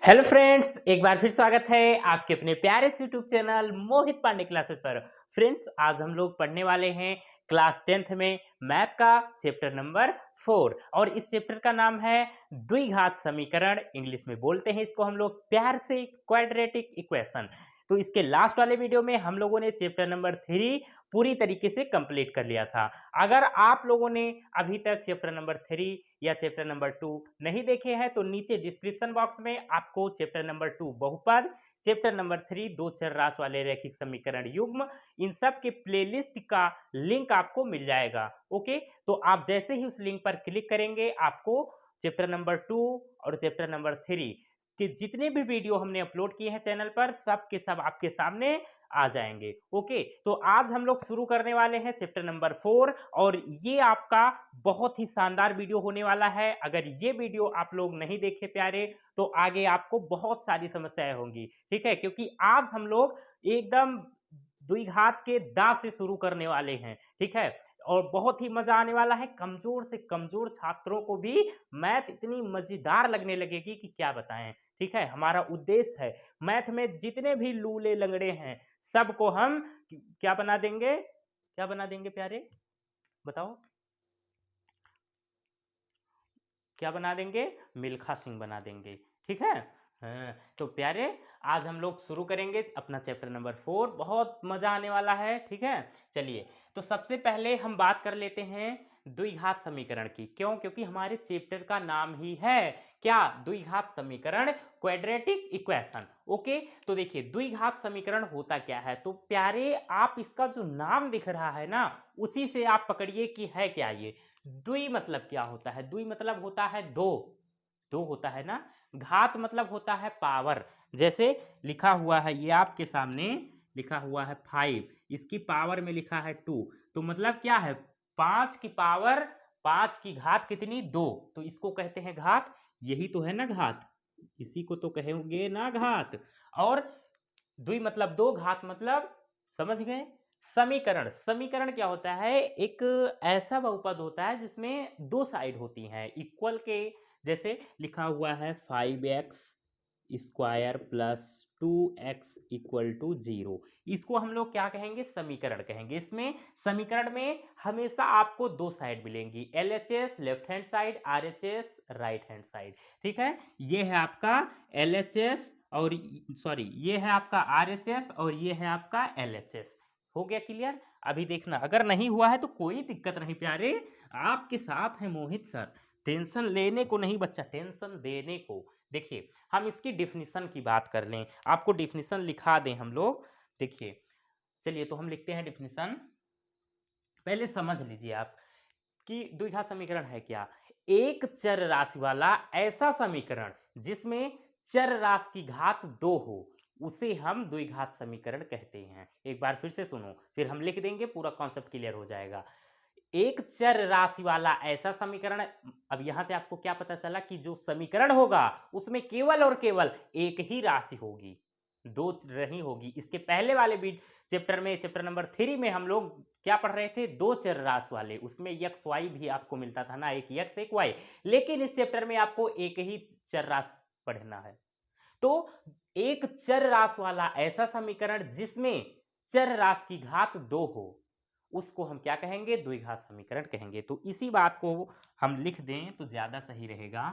Hello friends, एक बार फिर स्वागत है आपके अपने प्यारे से यूट्यूब चैनल मोहित पांडे क्लासेस पर। फ्रेंड्स, आज हम लोग पढ़ने वाले हैं क्लास 10th में मैथ का चैप्टर नंबर 4 और इस चैप्टर का नाम है द्विघात समीकरण। इंग्लिश में बोलते हैं इसको हम लोग प्यार से क्वाड्रेटिक इक्वेशन। तो इसके लास्ट वाले वीडियो में हम लोगों ने चैप्टर नंबर 3 पूरी तरीके से कंप्लीट कर लिया था। अगर आप लोगों ने अभी तक चैप्टर नंबर 3 या चैप्टर नंबर 2 नहीं देखे हैं तो नीचे डिस्क्रिप्शन बॉक्स में आपको चैप्टर नंबर 2 बहुपद, चैप्टर नंबर 3 दो चर राशि वाले रैखिक समीकरण युग्म, इन सब के प्लेलिस्ट का लिंक आपको मिल जाएगा। ओके, तो आप जैसे ही उस लिंक पर क्लिक करेंगे आपको चैप्टर नंबर 2 और चैप्टर नंबर 3 के जितने भी वीडियो हमने अपलोड किए हैं चैनल पर सब के सब आपके सामने आ जाएंगे। ओके, तो आज हम लोग शुरू करने वाले हैं चैप्टर नंबर 4 और ये आपका बहुत ही शानदार वीडियो होने वाला है। अगर ये वीडियो आप लोग नहीं देखे प्यारे तो आगे आपको बहुत सारी समस्याएं होंगी, ठीक है, क्योंकि आज हम लोग एकदम द्विघात के दा से शुरू करने वाले हैं, ठीक है, और बहुत ही मजा आने वाला है। कमजोर से कमजोर छात्रों को भी मैथ इतनी मजेदार लगने लगेगी कि क्या बताएं, ठीक है। हमारा उद्देश्य है मैथ में जितने भी लूले लंगड़े हैं सबको हम क्या बना देंगे, क्या बना देंगे प्यारे, बताओ क्या बना देंगे, मिल्खा सिंह बना देंगे, ठीक है। हाँ, तो प्यारे आज हम लोग शुरू करेंगे अपना चैप्टर नंबर 4, बहुत मजा आने वाला है, ठीक है। चलिए, तो सबसे पहले हम बात कर लेते हैं द्विघात समीकरण की। क्यों? क्योंकि हमारे चैप्टर का नाम ही है क्या, द्विघात समीकरण, क्वाड्रेटिक इक्वेशन। ओके, तो देखिए द्विघात समीकरण होता क्या है। तो प्यारे आप इसका जो नाम दिख रहा है ना उसी से आप पकड़िए कि है क्या ये। द्वि मतलब क्या होता है, द्वि मतलब होता है दो, दो होता है ना। घात मतलब होता है पावर, जैसे लिखा हुआ है ये आपके सामने लिखा हुआ है 5, इसकी पावर में लिखा है 2, तो मतलब क्या है 5 की पावर 5 की घात कितनी, 2, तो इसको कहते हैं घात। यही तो है ना घात, इसी को तो कहेंगे ना घात। और द्वि मतलब दो, घात मतलब समझ गए। समीकरण, समीकरण क्या होता है, एक ऐसा बहुपद होता है जिसमें दो साइड होती हैं इक्वल के। जैसे लिखा हुआ है 5x square plus 2x equal to 0, इसको हम लोग क्या कहेंगे, समीकरण कहेंगे। इसमें समीकरण में हमेशा आपको दो साइड मिलेंगी, LHS left hand side, RHS right hand side, ठीक है। ये है आपका LHS और सॉरी ये है आपका RHS और ये है आपका LHS। हो गया क्लियर। अभी देखना अगर नहीं हुआ है तो कोई दिक्कत नहीं प्यारे, आपके साथ है मोहित सर। टेंशन लेने को नहीं बच्चा, टेंशन देने को। देखिए हम इसकी डिफिनीशन की बात कर लें, आपको डिफिनीशन लिखा दें हम लोग। देखिए चलिए तो हम लिखते हैं डिफिनीशन। पहले समझ लीजिए आप कि द्विघात समीकरण है क्या, एक चर राशि वाला ऐसा समीकरण जिसमें चर राशि की घात 2 हो उसे हम द्विघात समीकरण कहते हैं। एक बार फिर से सुनो, फिर हम लिख देंगे, पूरा कॉन्सेप्ट क्लियर हो जाएगा। एक चर राशि वाला ऐसा समीकरण, अब यहां से आपको क्या पता चला कि जो समीकरण होगा उसमें केवल और केवल एक ही राशि होगी, दो नहीं होगी। इसके पहले वाले भी चैप्टर में, चैप्टर नंबर 3 में हम लोग क्या पढ़ रहे थे, दो चर राशि वाले, उसमें एक्स वाई भी आपको मिलता था ना, एक एक्स एक वाई। लेकिन इस चैप्टर में आपको एक ही चर राशि पढ़ना है। तो एक चर राशि वाला ऐसा समीकरण जिसमें चर राशि की घात 2 हो उसको हम क्या कहेंगे, द्विघात समीकरण कहेंगे। तो इसी बात को हम लिख दें तो ज्यादा सही रहेगा।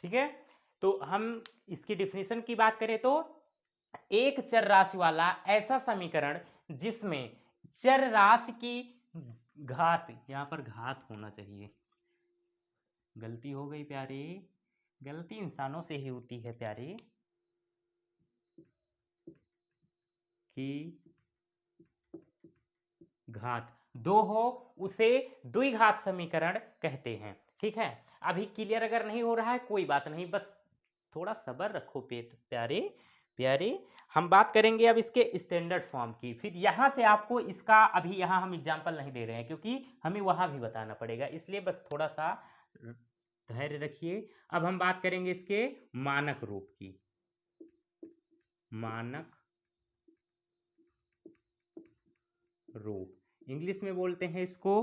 ठीक है। तो हम इसकी डिफिनीशन की बात करें तो एक चर राशि वाला ऐसा समीकरण जिसमें चर राशि की घात, यहां पर घात होना चाहिए, गलती हो गई प्यारे, गलती इंसानों से ही होती है प्यारे, की घात 2 हो उसे द्विघात समीकरण कहते हैं। ठीक है, अभी क्लियर अगर नहीं हो रहा है कोई बात नहीं, बस थोड़ा सब्र रखो प्यारे प्यारे। हम बात करेंगे अब इसके स्टैंडर्ड फॉर्म की, फिर यहां से आपको इसका, अभी यहां हम एग्जांपल नहीं दे रहे हैं क्योंकि हमें वहां भी बताना पड़ेगा, इसलिए बस थोड़ा सा धैर्य रखिए। अब हम बात करेंगे इसके मानक रूप की, मानक रूप इंग्लिश में बोलते हैं इसको,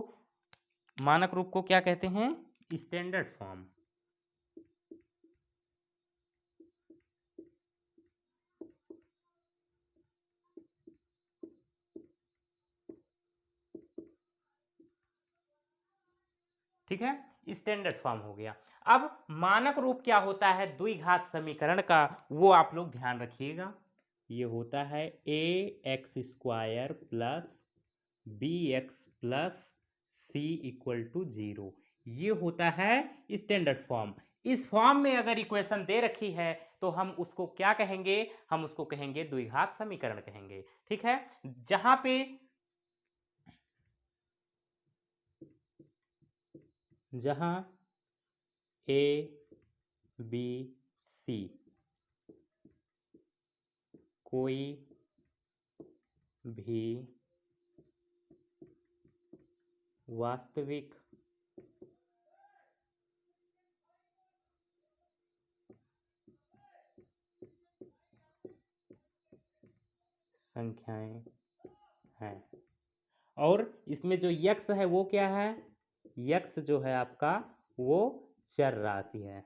मानक रूप को क्या कहते हैं, स्टैंडर्ड फॉर्म। ठीक है, स्टैंडर्ड फॉर्म हो गया। अब मानक रूप क्या होता है द्विघात समीकरण का, वो आप लोग ध्यान रखिएगा। ये होता है A X square plus B X plus C equal to 0, ये होता है स्टैंडर्ड फॉर्म। इस फॉर्म में अगर इक्वेशन दे रखी है तो हम उसको क्या कहेंगे, हम उसको कहेंगे द्विघात समीकरण कहेंगे। ठीक है, जहां पे ए बी सी कोई भी वास्तविक संख्याएं हैं, और इसमें जो यक्स है वो क्या है, यक्स जो है आपका वो चर राशि है,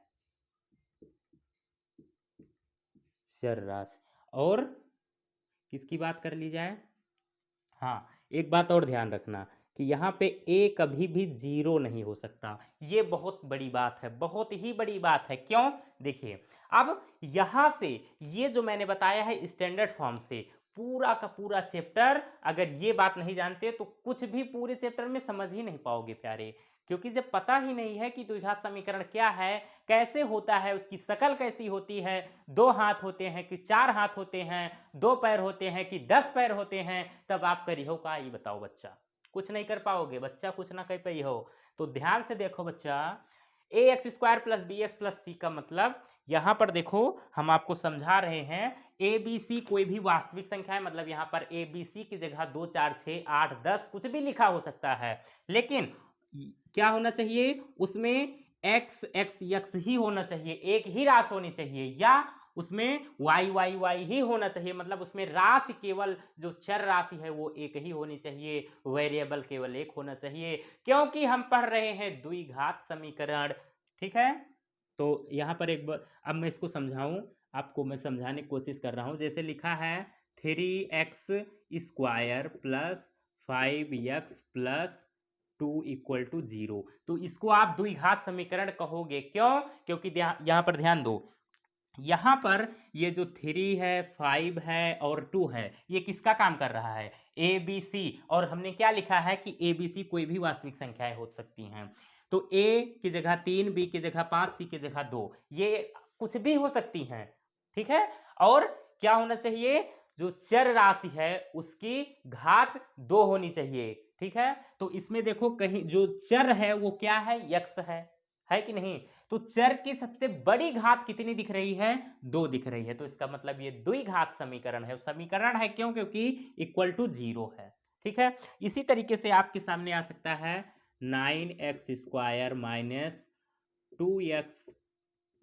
चर राशि। और किसकी बात कर ली जाए, हाँ एक बात और ध्यान रखना कि यहाँ पे ए कभी भी 0 नहीं हो सकता, ये बहुत बड़ी बात है, बहुत ही बड़ी बात है। क्यों, देखिए अब यहाँ से ये जो मैंने बताया है स्टैंडर्ड फॉर्म से पूरा का पूरा चैप्टर, अगर ये बात नहीं जानते तो कुछ भी पूरे चैप्टर में समझ ही नहीं पाओगे प्यारे, क्योंकि जब पता ही नहीं है कि द्विघात समीकरण क्या है, कैसे होता है, उसकी शक्ल कैसी होती है, 2 हाथ होते हैं कि 4 हाथ होते हैं, 2 पैर होते हैं कि 10 पैर होते हैं, तब आप करियो का, ये बताओ बच्चा, कुछ नहीं कर पाओगे बच्चा, कुछ ना कर पाई हो। तो ध्यान से देखो बच्चा, A X square plus B X plus C का मतलब यहां पर देखो हम आपको समझा रहे हैं, ए बी सी कोई भी वास्तविक संख्या है, मतलब यहां पर ए बी सी की जगह 2 4 6 8 10 कुछ भी लिखा हो सकता है, लेकिन क्या होना चाहिए उसमें, एक्स एक्स यक्स ही होना चाहिए, एक ही राशि होनी चाहिए, या उसमें वाई वाई वाई ही होना चाहिए, मतलब उसमें राशि केवल जो चर राशि है वो एक ही होनी चाहिए, वेरिएबल केवल एक होना चाहिए, क्योंकि हम पढ़ रहे हैं द्विघात समीकरण। ठीक है, तो यहां पर एक बार अब मैं इसको समझाऊं, आपको मैं समझाने की कोशिश कर रहा हूं। जैसे लिखा है 3x square plus 5x plus 2 equal to 0, तो इसको आप द्विघात समीकरण कहोगे। क्यों, क्योंकि यहां पर ध्यान दो, यहां पर ये जो 3 है 5 है और 2 है, ये किसका काम कर रहा है, ए बी सी, और हमने क्या लिखा है कि ए बी सी कोई भी वास्तविक संख्याएं हो सकती हैं, तो ए की जगह 3, बी की जगह 5, सी की जगह 2, ये कुछ भी हो सकती हैं। ठीक है, और क्या होना चाहिए, जो चर राशि है उसकी घात 2 होनी चाहिए। ठीक है, तो इसमें देखो कहीं जो चर है वो क्या है, यक्स है कि नहीं, तो चर की सबसे बड़ी घात कितनी दिख रही है, 2 दिख रही है, तो इसका मतलब ये द्विघात समीकरण है, समीकरण है क्यों, क्योंकि इक्वल टू 0 है। ठीक है, इसी तरीके से आपके सामने आ सकता है 9x square minus 2x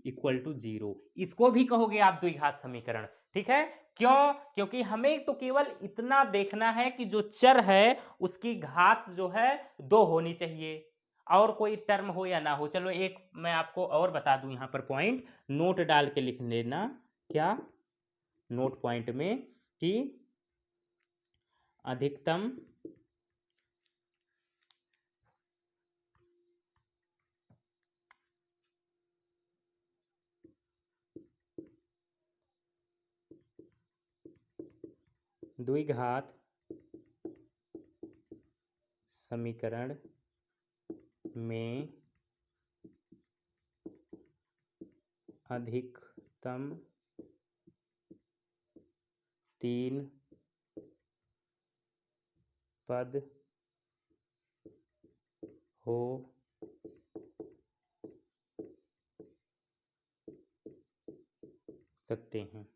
equal to 0, इसको भी कहोगे आप द्विघात समीकरण। ठीक है, क्यों, क्योंकि हमें तो केवल इतना देखना है कि जो चर है उसकी घात जो है 2 होनी चाहिए, और कोई टर्म हो या ना हो। चलो एक मैं आपको और बता दूं, यहां पर पॉइंट नोट डाल के लिख लेना, क्या, नोट पॉइंट में, कि अधिकतम द्विघात समीकरण में अधिकतम 3 पद हो सकते हैं।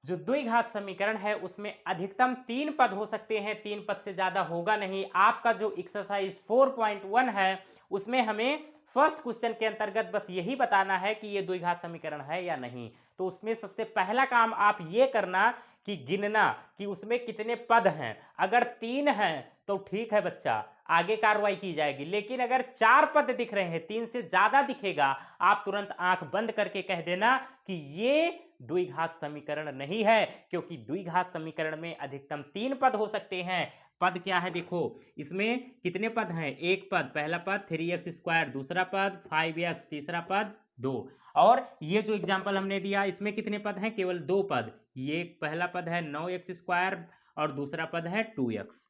जो द्विघात समीकरण है उसमें अधिकतम 3 पद हो सकते हैं, 3 पद से ज्यादा होगा नहीं। आपका जो एक्सरसाइज 4.1 है उसमें हमें फर्स्ट क्वेश्चन के अंतर्गत बस यही बताना है कि ये द्विघात समीकरण है या नहीं। तो उसमें सबसे पहला काम आप ये करना कि गिनना कि उसमें कितने पद हैं। अगर 3 हैं तो ठीक है बच्चा, आगे कार्रवाई की जाएगी। लेकिन अगर 4 पद दिख रहे हैं, 3 से ज्यादा दिखेगा, आप तुरंत आंख बंद करके कह देना कि ये द्विघात समीकरण नहीं है, क्योंकि द्विघात समीकरण में अधिकतम 3 पद हो सकते हैं। पद क्या है देखो, इसमें कितने पद हैं? एक पद, पहला पद 3x² दूसरा पद 5x तीसरा पद 2। और ये जो एग्जांपल हमने दिया इसमें कितने पद हैं? केवल 2 पद। ये पहला पद है 9x² और दूसरा पद है 2x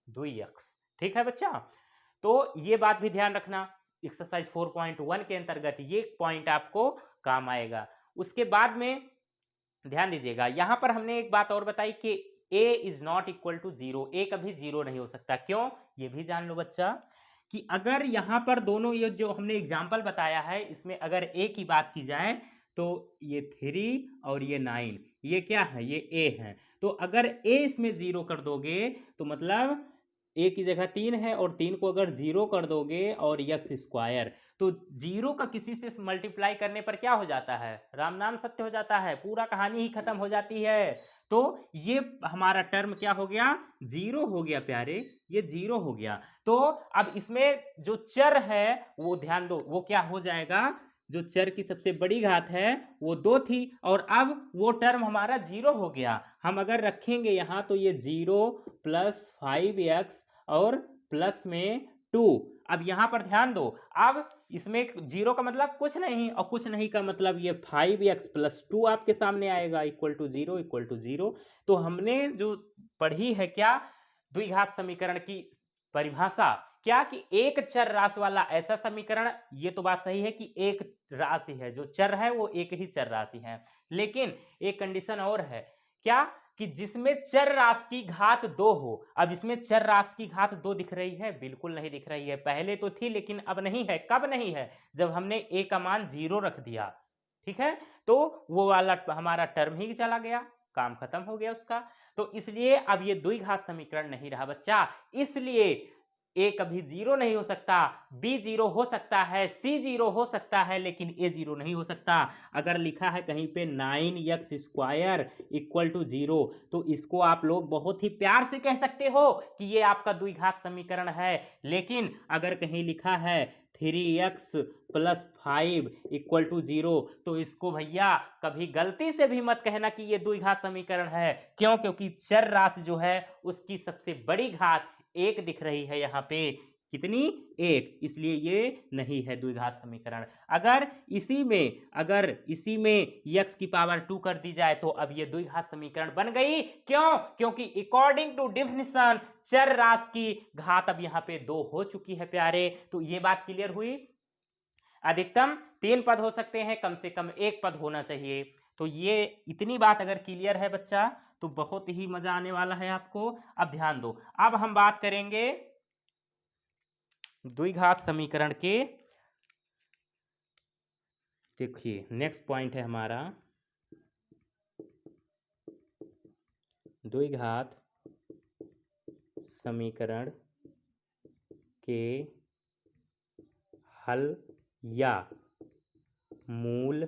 2x। ठीक है बच्चा, तो ये बात भी ध्यान रखना, एक्सरसाइज 4.1 के अंतर्गत ये पॉइंट आपको काम आएगा। उसके बाद में ध्यान दीजिएगा, यहां पर हमने एक बात और बताई कि a is not equal to 0, a कभी 0 नहीं हो सकता। क्यों? ये भी जान लो बच्चा कि अगर यहां पर दोनों ये जो हमने एग्जाम्पल बताया है इसमें अगर a की बात की जाए तो ये 3 और ये 9, ये क्या है? ये a है। तो अगर a इसमें 0 कर दोगे तो मतलब a की जगह 3 है और 3 को अगर 0 कर दोगे और x², तो 0 का किसी से मल्टीप्लाई करने पर क्या हो जाता है? राम नाम सत्य हो जाता है, पूरा कहानी ही खत्म हो जाती है। तो ये हमारा टर्म क्या हो गया? 0 हो गया प्यारे, ये 0 हो गया। तो अब इसमें जो चर है वो ध्यान दो, वो क्या हो जाएगा? जो चर की सबसे बड़ी घात है वो 2 थी और अब वो टर्म हमारा 0 हो गया। हम अगर रखेंगे यहां तो ये 0 + 5x और प्लस में 2। अब यहां पर ध्यान दो, अब इसमें 0 का मतलब कुछ नहीं और कुछ नहीं का मतलब ये 5x + 2 आपके सामने आएगा इक्वल टू 0। तो हमने जो पढ़ी है क्या? द्विघात समीकरण की परिभाषा क्या कि एक चर राशि वाला ऐसा समीकरण, ये तो बात सही है कि एक राशि है, जो चर है वो एक ही चर राशि है, लेकिन एक कंडीशन और है क्या कि जिसमें चर राशि की घात 2 हो। अब इसमें चर राशि की घात 2 दिख रही है? बिल्कुल नहीं दिख रही है। पहले तो थी लेकिन अब नहीं है। कब नहीं है? जब हमने a का मान 0 रख दिया। ठीक है, तो वो वाला हमारा टर्म ही चला गया, काम खत्म हो गया उसका। तो इसलिए अब ये द्विघात समीकरण नहीं रहा बच्चा। इसलिए a कभी 0 नहीं हो सकता, b 0 हो सकता है, c 0 हो सकता है, लेकिन a 0 नहीं हो सकता। अगर लिखा है कहीं पे 9x² इक्वल टू 0 तो इसको आप लोग बहुत ही प्यार से कह सकते हो कि ये आपका द्विघात समीकरण है। लेकिन अगर कहीं लिखा है 3x + 5 इक्वल टू 0 तो इसको भैया कभी गलती से भी मत कहना कि ये द्विघात समीकरण है। क्यों? क्योंकि चर राशि जो है उसकी सबसे बड़ी घात 1 दिख रही है यहाँ पे। कितनी? 1, इसलिए ये नहीं है द्विघात समीकरण। अगर इसी में x की पावर 2 कर दी जाए तो अब ये द्विघात समीकरण बन गई। क्यों? क्योंकि अकॉर्डिंग टू डेफिनेशन चर राशि की घात अब यहाँ पे 2 हो चुकी है प्यारे। तो ये बात क्लियर हुई। अधिकतम 3 पद हो सकते हैं, कम से कम 1 पद होना चाहिए। तो ये इतनी बात अगर क्लियर है बच्चा तो बहुत ही मजा आने वाला है आपको। अब ध्यान दो, अब हम बात करेंगे द्विघात समीकरण के। देखिए नेक्स्ट पॉइंट है हमारा द्विघात समीकरण के हल या मूल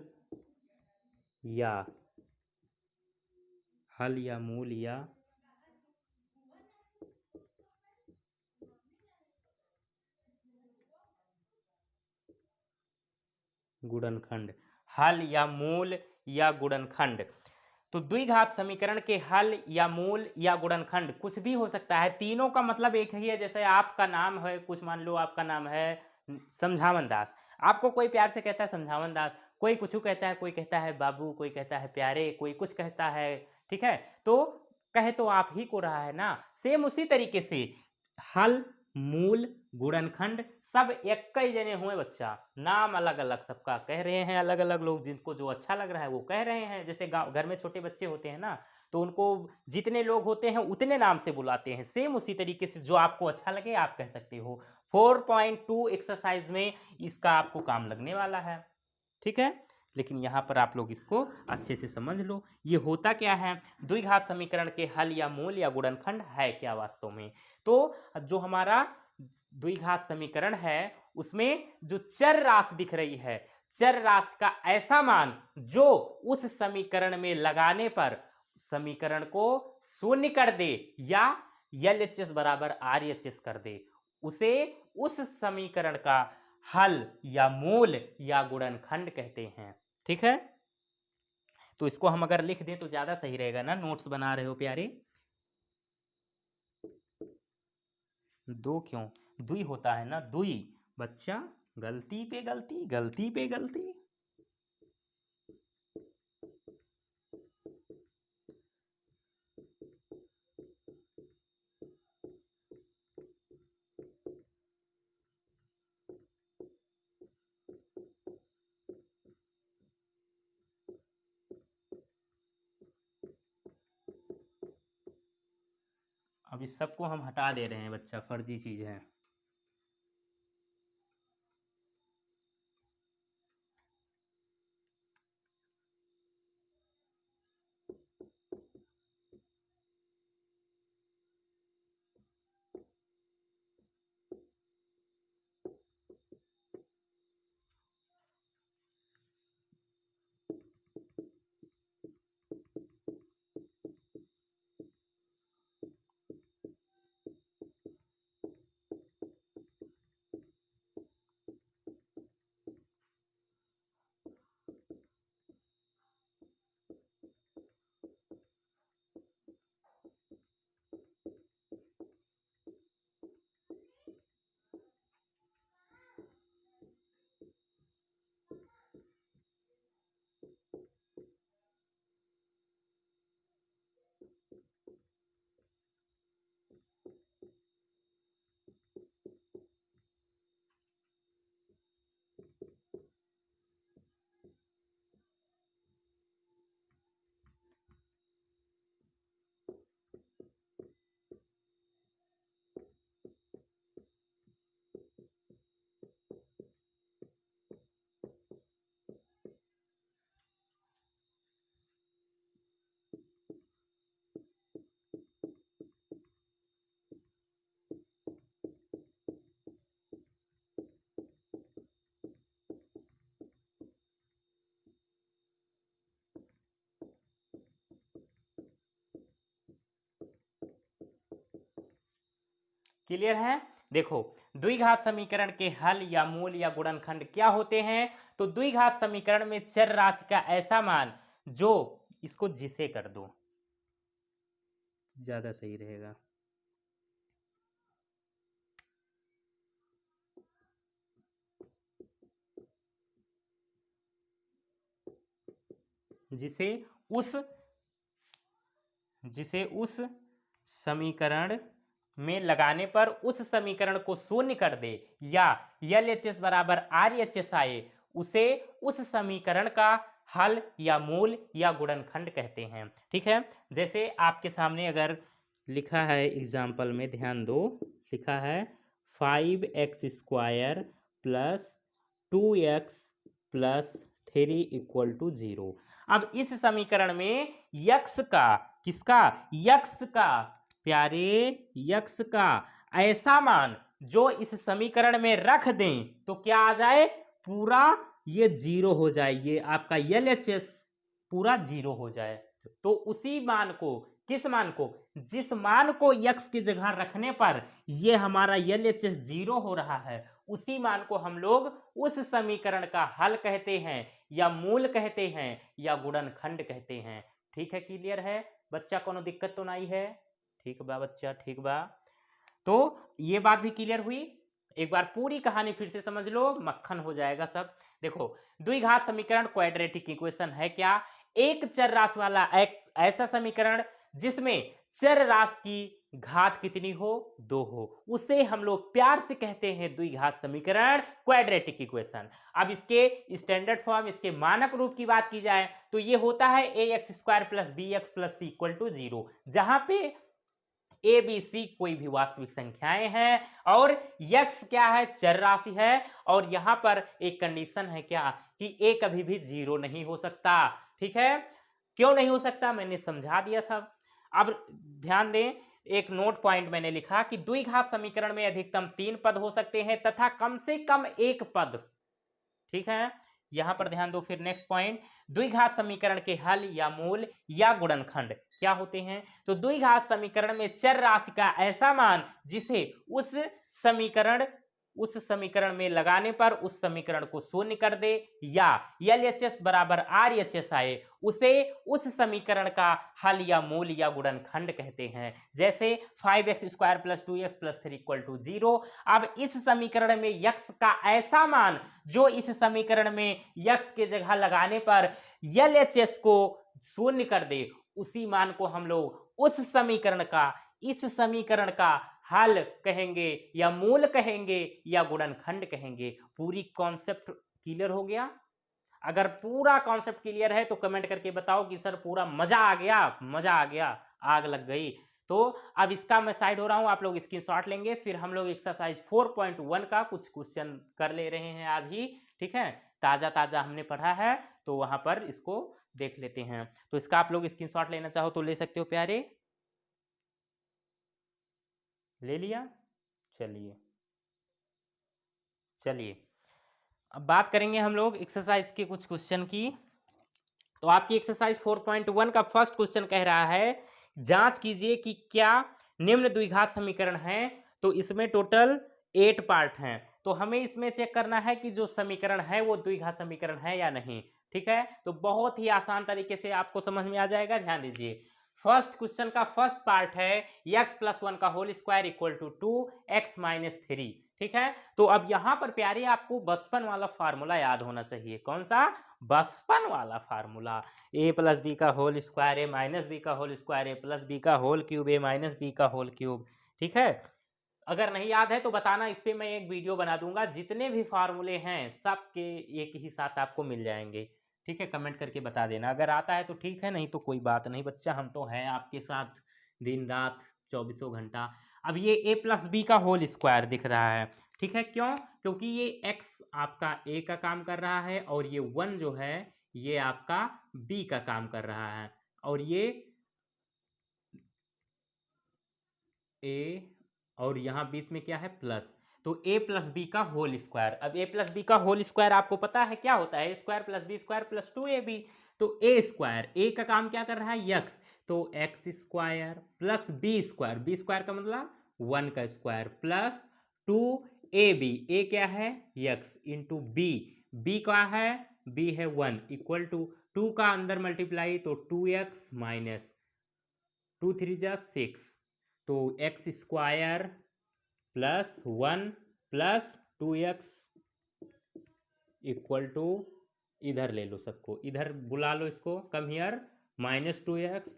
या गुणनखंड, हल या मूल या गुणनखंड। तो द्विघात समीकरण के हल या मूल या गुणनखंड कुछ भी हो सकता है, तीनों का मतलब एक ही है। जैसे आपका नाम है, कुछ मान लो आपका नाम है समझावन दास, आपको कोई प्यार से कहता है समझावन दास, कोई कुछ कहता है, कोई कहता है बाबू, कोई कहता है प्यारे, कोई कुछ कहता है, ठीक है। तो कहे तो आप ही को रहा है ना। सेम उसी तरीके से हल, मूल, गुणनखंड सब एक ही जने हुए बच्चा, नाम अलग अलग सबका कह रहे हैं, अलग अलग लोग, जिनको जो अच्छा लग रहा है वो कह रहे हैं। जैसे गाँव घर में छोटे बच्चे होते हैं ना, तो उनको जितने लोग होते हैं उतने नाम से बुलाते हैं। सेम उसी तरीके से जो आपको अच्छा लगे आप कह सकते हो। 4.2 एक्सरसाइज में इसका आपको काम लगने वाला है, ठीक है। लेकिन यहाँ पर आप लोग इसको अच्छे से समझ लो, ये होता क्या है, द्विघात समीकरण के हल या मूल या गुणनखंड है क्या वास्तव में। तो जो हमारा द्विघात समीकरण है उसमें जो चर राशि दिख रही है, चर राशि का ऐसा मान जो उस समीकरण में लगाने पर समीकरण को शून्य कर दे या LHS बराबर RHS कर दे, उसे उस समीकरण का हल या मूल या गुणनखंड कहते हैं, ठीक है। तो इसको हम अगर लिख दें तो ज्यादा सही रहेगा ना, नोट्स बना रहे हो प्यारे। दो क्यों, दुई होता है ना, दुई बच्चा, गलती पे गलती, गलती पे गलती। अब इस सबको हम हटा दे रहे हैं बच्चा, फर्जी चीज है। क्लियर है। देखो, द्विघात समीकरण के हल या मूल या गुणनखंड क्या होते हैं। तो द्विघात समीकरण में चर राशि का ऐसा मान जो, इसको जिसे कर दो ज्यादा सही रहेगा, जिसे उस समीकरण में लगाने पर उस समीकरण को शून्य कर दे या LHS बराबर RHS आए, उसे उस समीकरण का हल या मूल या गुणनखंड कहते हैं, ठीक है। जैसे आपके सामने अगर लिखा है एग्जाम्पल में, ध्यान दो, लिखा है 5x² plus 2x plus 3 equal to 0। अब इस समीकरण में यक्स का, किसका, यक्स का प्यारे, यक्स का ऐसा मान जो इस समीकरण में रख दें तो क्या आ जाए, पूरा ये 0 हो जाए, ये आपका LHS पूरा 0 हो जाए। तो उसी मान को, किस मान को, जिस मान को यक्स की जगह रखने पर ये हमारा LHS 0 हो रहा है, उसी मान को हम लोग उस समीकरण का हल कहते हैं या मूल कहते हैं या गुणनखंड कहते हैं। ठीक है, क्लियर है बच्चा, कोनो दिक्कत तो नहीं है? ठीक बा बच्चा, ठीक बा। तो ये बात भी क्लियर हुई। एक बार पूरी कहानी फिर से समझ लो, मक्खन हो जाएगा सब। देखो, द्विघात समीकरण क्वाड्रेटिक इक्वेशन है क्या? एक चर राशि वाला एक ऐसा समीकरण जिसमें चर राशि की घात कितनी हो? 2 हो, उसे हम लोग प्यार से कहते हैं द्विघात समीकरण क्वाड्रेटिक इक्वेशन। अब इसके स्टैंडर्ड फॉर्म, इसके मानक रूप की बात की जाए तो ये होता है ax² + bx + c = 0, जहां पे ए बी सी कोई भी वास्तविक संख्याएं हैं और यक्स क्या है? चर राशि है। और यहां पर एक कंडीशन है क्या कि ए कभी भी 0 नहीं हो सकता। ठीक है, क्यों नहीं हो सकता मैंने समझा दिया था। अब ध्यान दें, एक नोट पॉइंट मैंने लिखा कि द्विघात समीकरण में अधिकतम 3 पद हो सकते हैं तथा कम से कम 1 पद। ठीक है, यहां पर ध्यान दो। फिर नेक्स्ट पॉइंट, द्विघात समीकरण के हल या मूल या गुणनखंड क्या होते हैं? तो द्विघात समीकरण में चर राशि का ऐसा मान जिसे उस समीकरण में लगाने पर उस समीकरण को शून्य कर दे या LHS बराबर RHS आए, उसे उस समीकरण का हल या मूल या गुणनखंड कहते हैं। जैसे 5x² + 2x + 3 = 0। अब इस समीकरण में यक्स का ऐसा मान जो इस समीकरण में यक्स के जगह लगाने पर LHS को शून्य कर दे, उसी मान को हम लोग उस समीकरण का हल कहेंगे या मूल कहेंगे या गुणनखंड कहेंगे। पूरी कॉन्सेप्ट क्लियर हो गया? अगर पूरा कॉन्सेप्ट क्लियर है तो कमेंट करके बताओ कि सर पूरा मजा आ गया, मजा आ गया, आग लग गई। तो अब इसका मैं साइड हो रहा हूं, आप लोग स्क्रीनशॉट लेंगे, फिर हम लोग एक्सरसाइज 4.1 का कुछ क्वेश्चन कर ले रहे हैं आज ही। ठीक है, ताजा ताजा हमने पढ़ा है तो वहां पर इसको देख लेते हैं। तो इसका आप लोग स्क्रीनशॉट लेना चाहो तो ले सकते हो प्यारे। ले लिया? चलिए चलिए, अब बात करेंगे हम लोग एक्सरसाइज के कुछ क्वेश्चन की। तो आपकी एक्सरसाइज 4.1 का फर्स्ट क्वेश्चन कह रहा है, जांच कीजिए कि क्या निम्न द्विघात समीकरण है। तो इसमें टोटल 8 पार्ट हैं, तो हमें इसमें चेक करना है कि जो समीकरण है वो द्विघात समीकरण है या नहीं। ठीक है, तो बहुत ही आसान तरीके से आपको समझ में आ जाएगा। ध्यान दीजिए, फर्स्ट क्वेश्चन का फर्स्ट पार्ट है x + 1 का होल स्क्वायर = 2x - 3। ठीक है, तो अब यहां पर प्यारे आपको बचपन वाला फार्मूला याद होना चाहिए। कौन सा? बचपन वाला फार्मूला, a + b का होल स्क्वायर, a - b का होल स्क्वायर, a + b का होल क्यूब, a - b का होल क्यूब। ठीक है, अगर नहीं याद है तो बताना, इस पे मैं एक वीडियो बना दूंगा। जितने भी फार्मूले हैं सबके एक ही साथ आपको मिल जाएंगे। ठीक है, कमेंट करके बता देना, अगर आता है तो ठीक है, नहीं तो कोई बात नहीं बच्चा, हम तो हैं आपके साथ दिन रात 24 घंटा। अब ये a + b का होल स्क्वायर दिख रहा है। ठीक है, क्यों? क्योंकि ये x आपका a का काम कर रहा है और ये 1 जो है ये आपका b का काम कर रहा है, और ये a और यहाँ बीच में क्या है? प्लस। तो a + b का होल स्क्वायर। अब a + b का होल स्क्वायर आपको पता है क्या होता है? a² + b² + 2ab। तो a का काम क्या कर रहा है? यक्स। तो x² + b² का मतलब 1 का स्क्वायर प्लस 2ab, a क्या है? यक्स, इंटू b का है? b है 1, इक्वल टू 2 का अंदर मल्टीप्लाई तो 2x माइनस 2 3 जा 6, तो x² + 1 + 2x इक्वल टू, इधर ले लो सबको, इधर बुला लो इसको, कम हियर, -2x,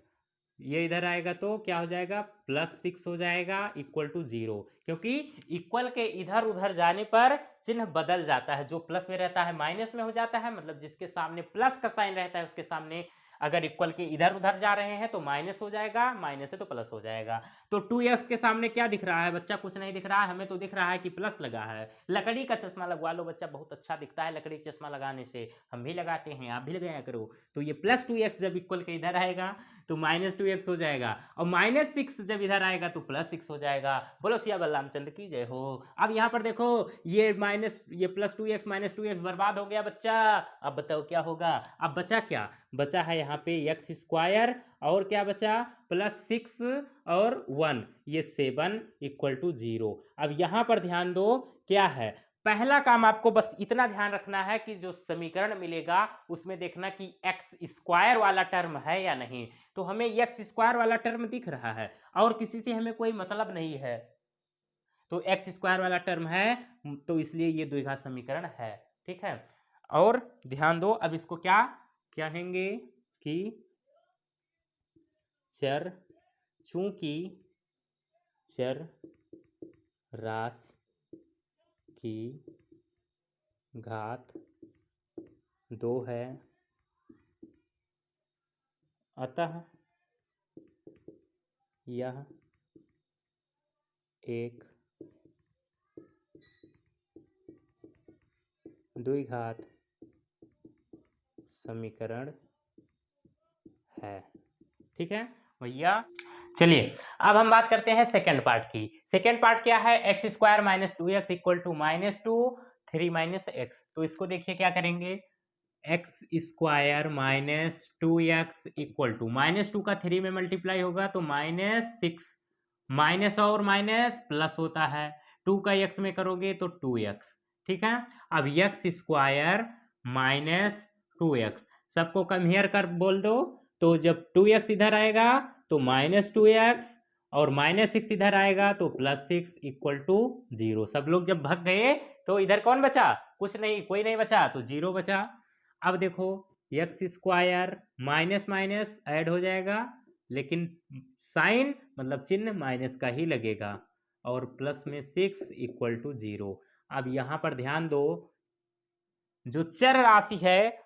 ये इधर आएगा तो क्या हो जाएगा? +6 हो जाएगा, इक्वल टू 0। क्योंकि इक्वल के इधर उधर जाने पर चिन्ह बदल जाता है, जो प्लस में रहता है माइनस में हो जाता है, मतलब जिसके सामने प्लस का साइन रहता है उसके सामने अगर इक्वल के इधर उधर जा रहे हैं तो माइनस हो जाएगा, माइनस है तो प्लस हो जाएगा। तो 2x के सामने क्या दिख रहा है बच्चा? कुछ नहीं दिख रहा है, हमें तो दिख रहा है कि प्लस लगा है। लकड़ी का चश्मा लगवा लो बच्चा, बहुत अच्छा दिखता है लकड़ी चश्मा लगाने से, हम भी लगाते हैं, आप भी लगाया करो। तो ये +2x जब इक्वल के इधर आएगा तो -2x हो जाएगा, और -6 जब इधर आएगा तो +6 हो जाएगा। बोलो सिया बलरामचंद्र की जय हो। अब यहाँ पर देखो, ये +2x -2x बर्बाद हो गया बच्चा। अब बताओ क्या होगा? अब बचा क्या? बचा है यहाँ पे x² और क्या बचा? +6 और 1, ये 7 = 0। अब यहाँ पर ध्यान दो, क्या है? पहला काम आपको बस इतना ध्यान रखना है कि जो समीकरण मिलेगा उसमें देखना कि एक्स स्क्वायर वाला टर्म है या नहीं। तो हमें एक्स स्क्वायर वाला टर्म दिख रहा है और किसी से हमें कोई मतलब नहीं है, तो एक्स स्क्वायर वाला टर्म है, तो इसलिए ये द्विघात समीकरण है। ठीक है, और ध्यान दो, अब इसको क्या कहेंगे कि चर, चूंकि चर राशि की घात 2 है, अतः यह एक द्विघात समीकरण है। ठीक है भैया, चलिए अब हम बात करते हैं सेकेंड पार्ट की। सेकेंड पार्ट क्या है, x square minus 2x equal to -2 3 minus x. तो इसको देखिए क्या करेंगे, x square minus 2x equal to -2 का 3 में मल्टीप्लाई होगा तो -6, माइनस और माइनस प्लस होता है, 2 का x में करोगे तो 2x। ठीक है, अब एक्स स्क्वायर माइनस 2x सबको कम हियर कर बोल दो, तो जब 2x इधर आएगा तो -2x और -6 इधर आएगा तो +6 इक्वल टू 0। सब लोग जब भाग गए तो इधर कौन बचा, कुछ नहीं, कोई नहीं बचा, तो 0 बचा। अब देखो x square minus minus add हो जाएगा, लेकिन साइन मतलब चिन्ह माइनस का ही लगेगा, और प्लस में 6 इक्वल टू 0। अब यहां पर ध्यान दो, जो चर राशि है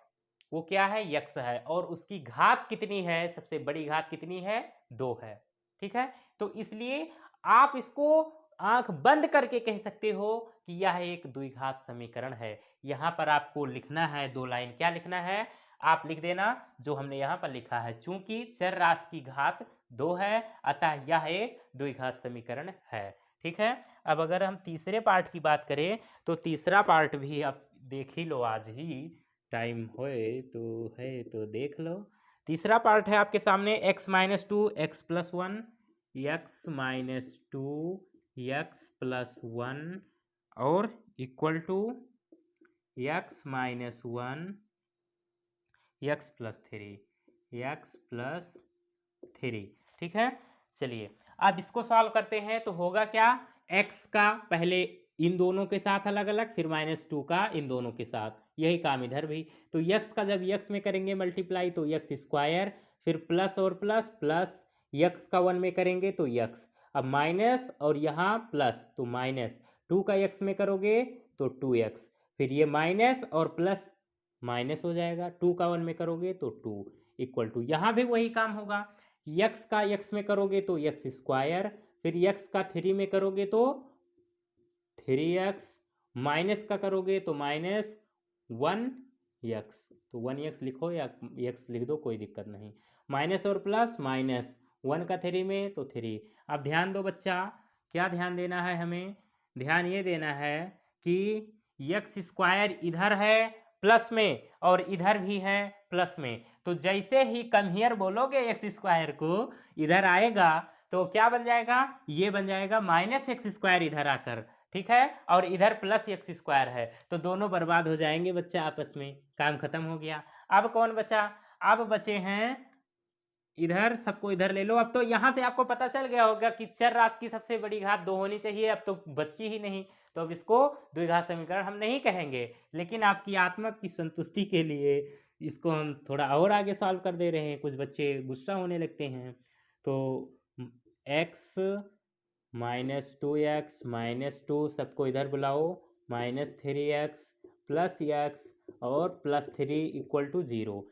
वो क्या है, यक्स है, और उसकी घात कितनी है, सबसे बड़ी घात कितनी है, 2 है। ठीक है, तो इसलिए आप इसको आंख बंद करके कह सकते हो कि यह एक द्विघात समीकरण है। यहां पर आपको लिखना है 2 लाइन, क्या लिखना है, आप लिख देना जो हमने यहां पर लिखा है, चूंकि चर राशि की घात 2 है अतः यह एक द्विघात समीकरण है। ठीक है, अब अगर हम तीसरे पार्ट की बात करें तो तीसरा पार्ट भी आप देख ही लो, आज ही टाइम है तो देख लो। तीसरा पार्ट है आपके सामने, x minus 2 x plus 1, x minus 2 x plus 1 और equal to x minus 1 x plus 3, x plus 3। ठीक है, चलिए अब इसको सॉल्व करते हैं तो होगा क्या, x का पहले इन दोनों के साथ अलग अलग, फिर -2 का इन दोनों के साथ, यही काम इधर भी। तो x का जब x में करेंगे मल्टीप्लाई तो x स्क्वायर, फिर प्लस और प्लस प्लस, x का 1 में करेंगे तो x, अब माइनस और यहाँ प्लस तो माइनस, 2 का x में करोगे तो 2x, फिर ये माइनस और प्लस माइनस हो जाएगा, 2 का 1 में करोगे तो 2 इक्वल टू, यहाँ भी वही काम होगा, x का x में करोगे तो x स्क्वायर, फिर x का 3 में करोगे तो 3x, माइनस का करोगे तो -1x, तो 1x लिखो या x लिख दो, कोई दिक्कत नहीं, माइनस और प्लस माइनस, 1 का 3 में तो 3। अब ध्यान दो बच्चा, क्या ध्यान देना है हमें, ध्यान ये देना है कि x स्क्वायर इधर है प्लस में और इधर भी है प्लस में, तो जैसे ही कम हियर बोलोगे एक्स स्क्वायर को इधर आएगा तो क्या बन जाएगा, ये बन जाएगा -x² इधर आकर। ठीक है, और इधर +x स्क्वायर है, तो दोनों बर्बाद हो जाएंगे बच्चा आपस में, काम खत्म हो गया। अब कौन बचा, अब बचे हैं इधर, सबको इधर ले लो। अब तो यहाँ से आपको पता चल गया होगा कि चर राशि की सबसे बड़ी घात 2 होनी चाहिए, अब तो बची ही नहीं, तो अब इसको द्विघात समीकरण हम नहीं कहेंगे, लेकिन आपकी आत्मा की संतुष्टि के लिए इसको हम थोड़ा और आगे सॉल्व कर दे रहे हैं, कुछ बच्चे गुस्सा होने लगते हैं। तो x माइनस 2x माइनस 2 सबको इधर बुलाओ, -3x प्लस x और +3 इक्वल टू 0।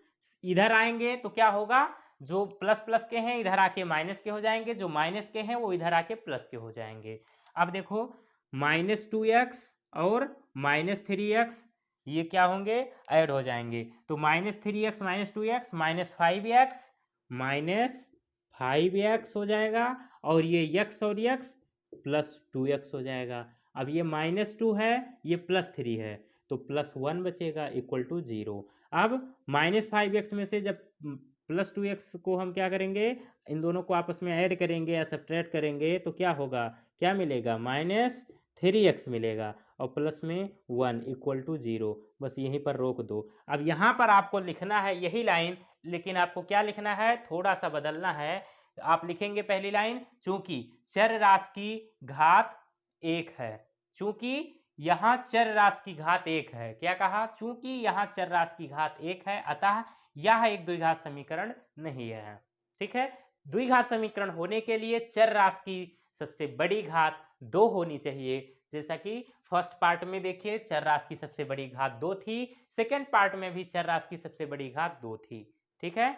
इधर आएंगे तो क्या होगा, जो प्लस प्लस के हैं इधर आके माइनस के हो जाएंगे, जो माइनस के हैं वो इधर आके प्लस के हो जाएंगे। अब देखो -2x और -3x ये क्या होंगे, ऐड हो जाएंगे, तो -3x -2x -5x हो जाएगा, और ये x और x +2x हो जाएगा। अब ये -2 है, ये +3 है, तो +1 बचेगा इक्वल टू 0। अब -5x में से जब +2x को हम क्या करेंगे, इन दोनों को आपस में ऐड करेंगे या सब्ट्रैक्ट करेंगे तो क्या होगा, क्या मिलेगा, 3x मिलेगा और प्लस में 1 इक्वल टू 0। बस यहीं पर रोक दो। अब यहाँ पर आपको लिखना है यही लाइन, लेकिन आपको क्या लिखना है, थोड़ा सा बदलना है। आप लिखेंगे पहली लाइन, चूंकि चर राशि की घात 1 है। चूंकि यहाँ चर राशि की घात 1 है। क्या कहा, चूंकि यहाँ चर राशि की घात 1 है, अतः यह एक द्विघात समीकरण नहीं है। ठीक है, द्विघात समीकरण होने के लिए चर राशि की सबसे बड़ी घात 2 होनी चाहिए। जैसा कि फर्स्ट पार्ट में देखिए चर राशि की सबसे बड़ी घात 2 थी, सेकेंड पार्ट में भी चर राशि की सबसे बड़ी घात 2 थी। ठीक है,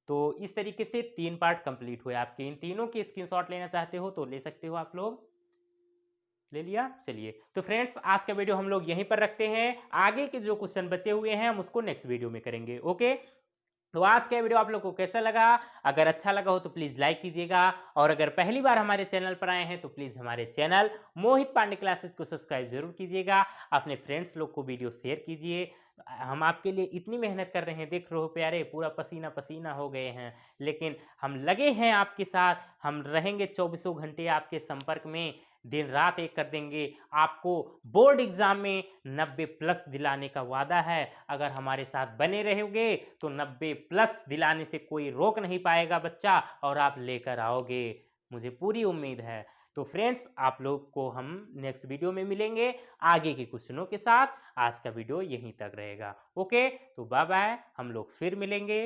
तो इस तरीके से 3 पार्ट कंप्लीट हुए आपके। इन तीनों की स्क्रीनशॉट लेना चाहते हो तो ले सकते हो आप लोग। ले लिया, चलिए। तो फ्रेंड्स आज का वीडियो हम लोग यहीं पर रखते हैं। आगे के जो क्वेश्चन बचे हुए हैं हम उसको नेक्स्ट वीडियो में करेंगे। ओके, तो आज का वीडियो आप लोग को कैसा लगा? अगर अच्छा लगा हो तो प्लीज़ लाइक कीजिएगा, और अगर पहली बार हमारे चैनल पर आए हैं तो प्लीज़ हमारे चैनल मोहित पांडे क्लासेस को सब्सक्राइब जरूर कीजिएगा। अपने फ्रेंड्स लोग को वीडियो शेयर कीजिए। हम आपके लिए इतनी मेहनत कर रहे हैं, देख रहे हो प्यारे, पूरा पसीना पसीना हो गए हैं, लेकिन हम लगे हैं आपके साथ। हम रहेंगे 24 घंटे आपके संपर्क में, दिन रात एक कर देंगे। आपको बोर्ड एग्जाम में 90 प्लस दिलाने का वादा है। अगर हमारे साथ बने रहोगे तो 90 प्लस दिलाने से कोई रोक नहीं पाएगा बच्चा, और आप लेकर आओगे, मुझे पूरी उम्मीद है। तो फ्रेंड्स आप लोग को हम नेक्स्ट वीडियो में मिलेंगे आगे के क्वेश्चनों के साथ। आज का वीडियो यहीं तक रहेगा। ओके, तो बाय बाय, हम लोग फिर मिलेंगे।